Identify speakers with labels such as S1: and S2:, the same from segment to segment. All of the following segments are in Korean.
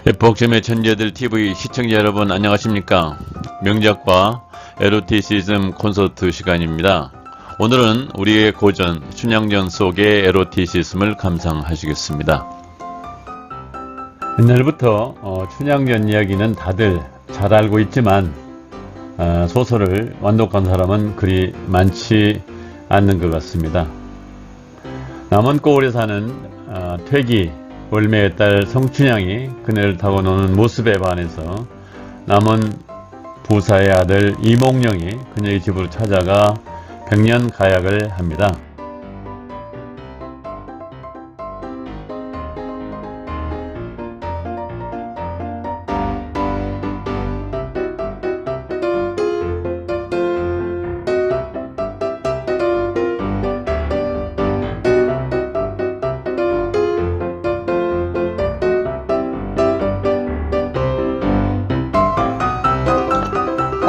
S1: 에폭점의 천재들 TV 시청자 여러분 안녕하십니까. 명작과 에로티시즘 콘서트 시간입니다. 오늘은 우리의 고전 춘향전 속의 에로티시즘을 감상하시겠습니다. 옛날부터 춘향전 이야기는 다들 잘 알고 있지만 소설을 완독한 사람은 그리 많지 않는 것 같습니다. 남원고을에 사는 퇴기 월매의 딸 성춘향이 그네를 타고 노는 모습에 반해서 남원 부사의 아들 이몽룡이 그녀의 집으로 찾아가 백년 가약을 합니다.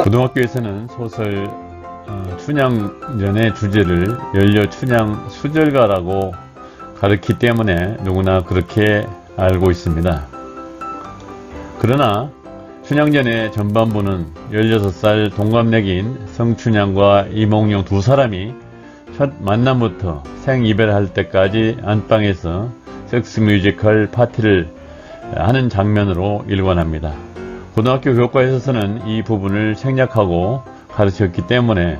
S1: 고등학교에서는 소설 춘향전의 주제를 연려춘향 수절가라고 가르치기 때문에 누구나 그렇게 알고 있습니다. 그러나 춘향전의 전반부는 16살 동갑내기인 성춘향과 이몽룡 두 사람이 첫 만남부터 생이별할 때까지 안방에서 섹스 뮤지컬 파티를 하는 장면으로 일관합니다. 고등학교 교과에서는 이 부분을 생략하고 가르쳤기 때문에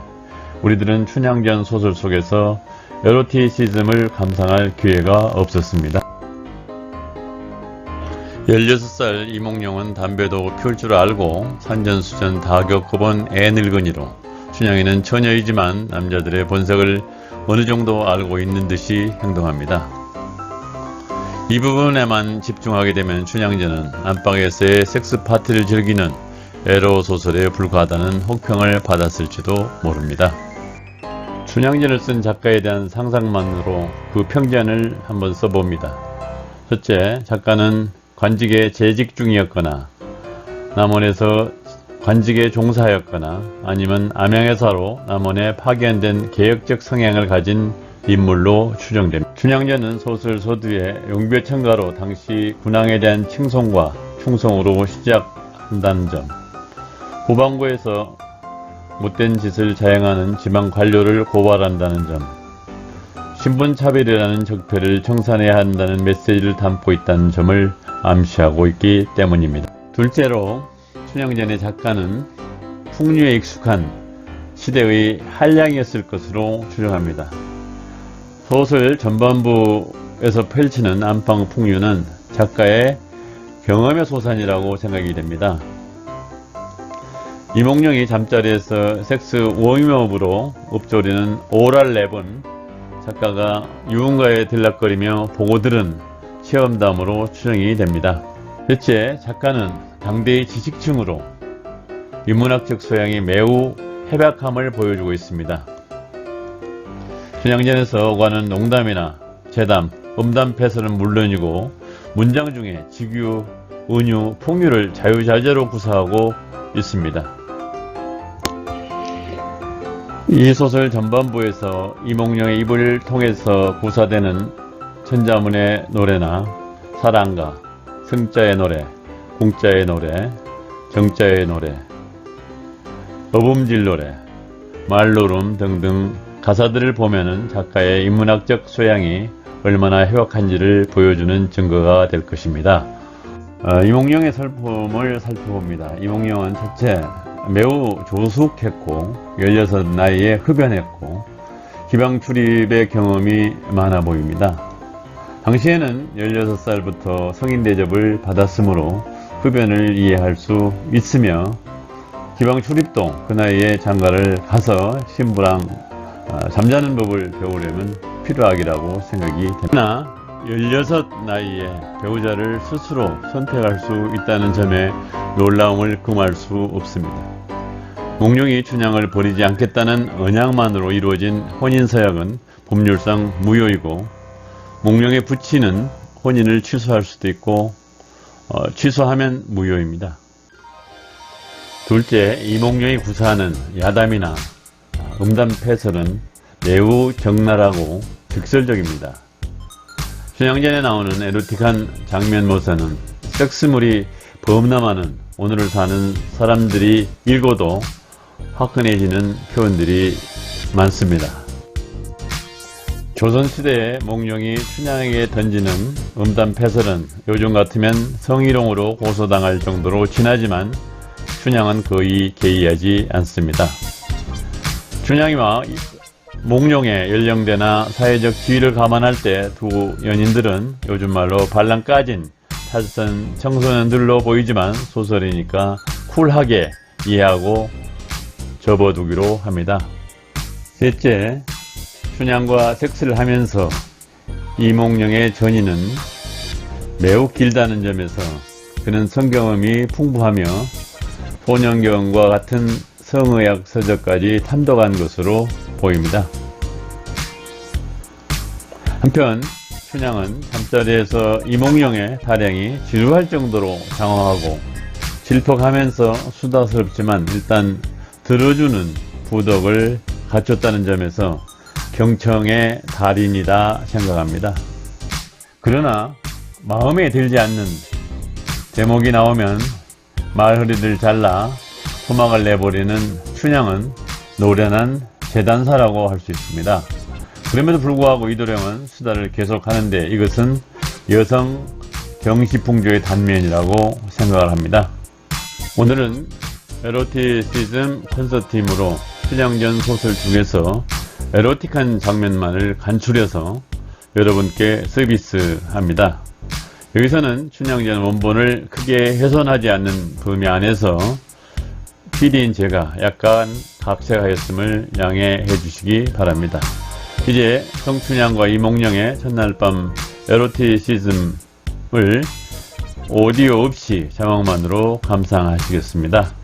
S1: 우리들은 춘향전 소설 속에서 에로티시즘을 감상할 기회가 없었습니다. 16살 이몽룡은 담배도 피울 줄 알고 산전수전 다 겪어본 애늙은이로 춘향이는 처녀이지만 남자들의 본색을 어느 정도 알고 있는 듯이 행동합니다. 이 부분에만 집중하게 되면 춘향전은 안방에서의 섹스 파티를 즐기는 에로 소설에 불과하다는 혹평을 받았을지도 모릅니다. 춘향전을 쓴 작가에 대한 상상만으로 그 평전을 한번 써봅니다. 첫째, 작가는 관직에 재직 중이었거나 남원에서 관직에 종사하였거나 아니면 암양회사로 남원에 파견된 개혁적 성향을 가진 인물로 추정됩니다. 춘향전은 소설 서두에 용배천가로 당시 군왕에 대한 칭송과 충성으로 시작한다는 점, 후반부에서 못된 짓을 자행하는 지방 관료를 고발한다는 점, 신분차별이라는 적폐를 청산해야 한다는 메시지를 담고 있다는 점을 암시하고 있기 때문입니다. 둘째로 춘향전의 작가는 풍류에 익숙한 시대의 한량이었을 것으로 추정합니다. 소설 전반부에서 펼치는 안방 풍류는 작가의 경험의 소산이라고 생각이 됩니다. 이몽룡이 잠자리에서 섹스 워밍업으로 읊조리는 오랄 랩은 작가가 유흥가에 들락거리며 보고 들은 체험담으로 추정이 됩니다. 셋째, 작가는 당대의 지식층으로 인문학적 소양이 매우 해박함을 보여주고 있습니다. 춘향전에서 오가는 농담이나 재담, 음담 패설은 물론이고 문장 중에 직유, 은유, 풍유를 자유자재로 구사하고 있습니다. 이 소설 전반부에서 이몽룡의 입을 통해서 구사되는 천자문의 노래나 사랑가, 승자의 노래, 공자의 노래, 정자의 노래, 어범질 노래, 말노름 등등 가사들을 보면은 작가의 인문학적 소양이 얼마나 해박한지를 보여주는 증거가 될 것입니다. 이몽룡의 설품을 살펴봅니다. 이몽룡은 첫째, 매우 조숙했고 16 나이에 흡연했고 기방 출입의 경험이 많아 보입니다. 당시에는 16살부터 성인 대접을 받았으므로 흡연을 이해할 수 있으며 기방 출입도 그 나이에 장가를 가서 신부랑 잠자는 법을 배우려면 필요하기라고 생각이 됩니다. 16 나이에 배우자를 스스로 선택할 수 있다는 점에 놀라움을 금할 수 없습니다. 몽룡이 춘향을 버리지 않겠다는 언약만으로 이루어진 혼인서약은 법률상 무효이고 몽룡의 부친은 혼인을 취소할 수도 있고 취소하면 무효입니다. 둘째, 이몽룡이 구사하는 야담이나 음담 패설은 매우 적나라하고 직설적입니다. 춘향전에 나오는 에로틱한 장면 모서는 섹스물이 범람하는 오늘을 사는 사람들이 읽어도 화끈해지는 표현들이 많습니다. 조선시대의 몽룡이 춘향에게 던지는 음담패설은 요즘 같으면 성희롱으로 고소당할 정도로 진하지만 춘향은 거의 개의하지 않습니다. 춘향이와 몽룡의 연령대나 사회적 지위를 감안할 때 두 연인들은 요즘 말로 발랑 까진 탈선 청소년들로 보이지만 소설이니까 쿨하게 이해하고 접어두기로 합니다. 셋째, 춘향과 섹스를 하면서 이몽룡의 전이는 매우 길다는 점에서 그는 성경험이 풍부하며 소년경과 같은 성의학 서적까지 탐독한 것으로 보입니다. 한편 춘향은 잠자리에서 이몽룡의 타령이 지루할 정도로 장황하고 질퍽하면서 수다스럽지만 일단 들어주는 부덕을 갖췄다는 점에서 경청의 달인이다 생각합니다. 그러나 마음에 들지 않는 제목이 나오면 말허리를 잘라 소막을 내버리는 춘향은 노련한 재단사라고 할 수 있습니다. 그럼에도 불구하고 이도령은 수다를 계속하는데 이것은 여성 경시풍조의 단면이라고 생각을 합니다. 오늘은 에로티시즘 콘서트임으로 춘향전 소설 중에서 에로틱한 장면만을 간추려서 여러분께 서비스합니다. 여기서는 춘향전 원본을 크게 훼손하지 않는 범위 안에서 PD인 제가 약간 각색하였음을 양해해 주시기 바랍니다. 이제 성춘향과 이몽룡의 첫날 밤 에로티시즘을 오디오 없이 자막만으로 감상하시겠습니다.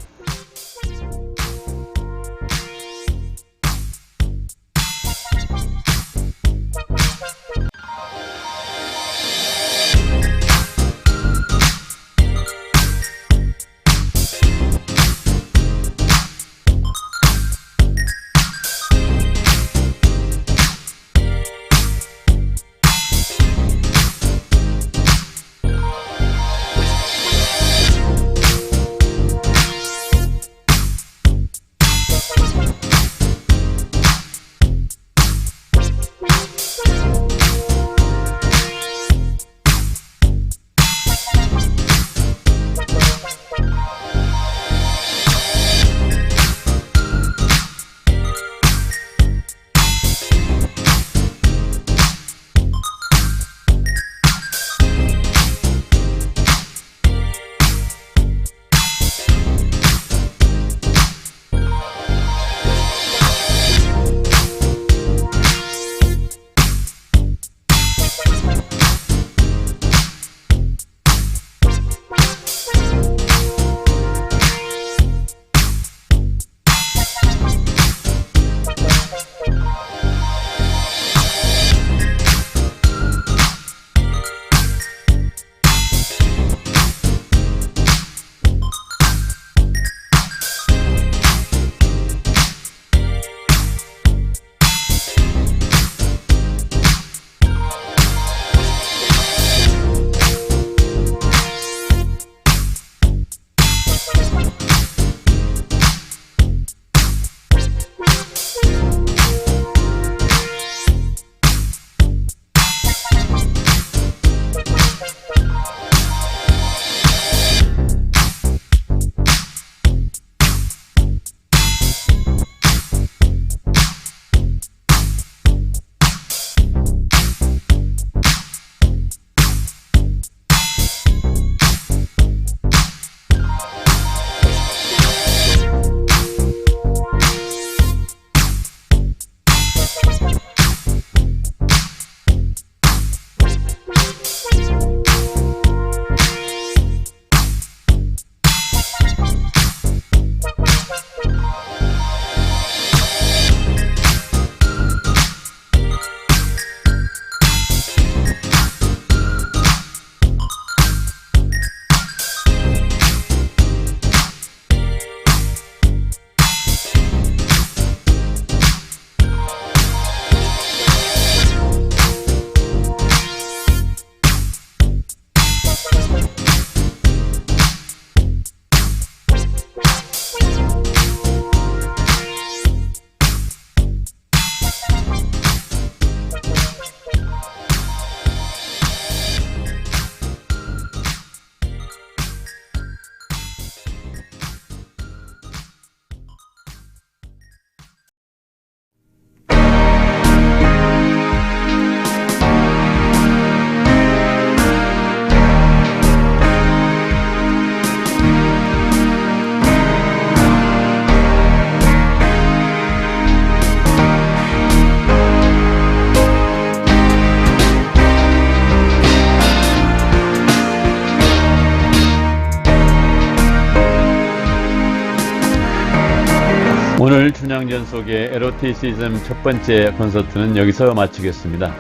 S1: 오늘 춘향전 속의 에로티시즘 첫 번째 콘서트는 여기서 마치겠습니다.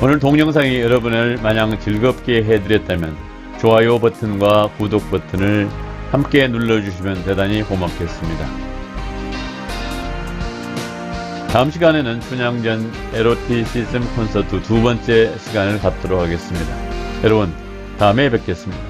S1: 오늘 동영상이 여러분을 마냥 즐겁게 해드렸다면 좋아요 버튼과 구독 버튼을 함께 눌러주시면 대단히 고맙겠습니다. 다음 시간에는 춘향전 에로티시즘 콘서트 두 번째 시간을 갖도록 하겠습니다. 여러분, 다음에 뵙겠습니다.